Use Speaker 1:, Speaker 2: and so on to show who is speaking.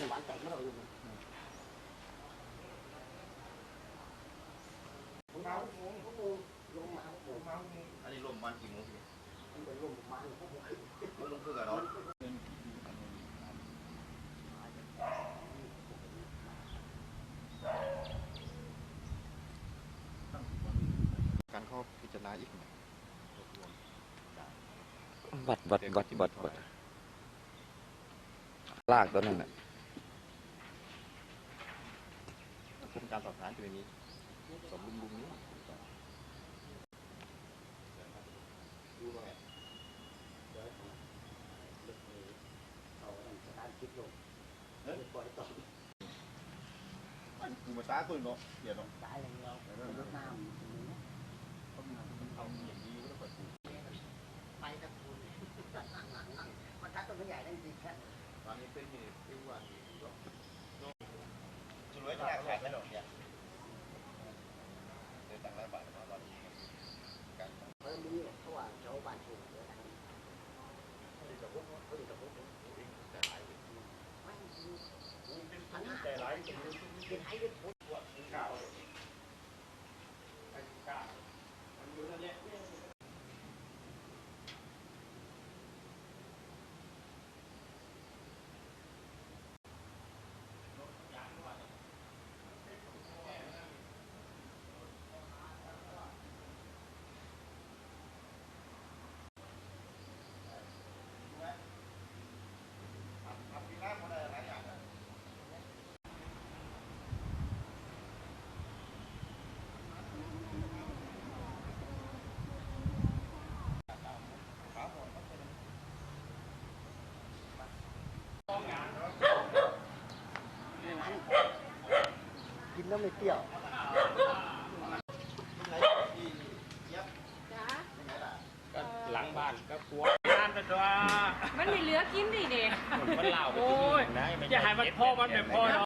Speaker 1: หวานแตกไม่เราอยู่มาลงมาอันนี้ลมมันกี่โมงพี่มันเป็นลมมันลมคือกับเราการเข้าพิจารณาอีกไหมบัดลากตัวนั้นน่ะคุมการสอบสารอยู่ในนี้สมลุมนี้ดูหน่อยเดี๋ยวเอาสถานคิดลงปล่อยต่อกูมาตาตัวเนาะเดี๋ยวเนาะตายเลยเรารถน้ำมันทำอย่างนี้แล้วก็ไปตะกูมันทัดต้นใหญ่ได้จริงแค่ตอนนี้เป็นเหตุที่ว่าจุดไว้ที่ขาดไม่หรอกเนี่ยเดี๋ยวตั้งร้อยบาทมาเรากันเพราะมีเขาว่าชาวบ้านถูกเยอะนะเขาดีกับพวกแต่หลายไม่แต่หลายเป็นไอ้เรื่องพุทธข้าวไอ้ข้าวมันอยู่นั่นแหละกินแล้วไม่เปรี้ยวก็หลังบ้านก็กลัวบ้านไปตัว
Speaker 2: มันมีเหลือกินดิเด็ก
Speaker 3: มันเหล่าโอ้ย
Speaker 2: จะหายมันพ่อมันแบบพ่อเนาะ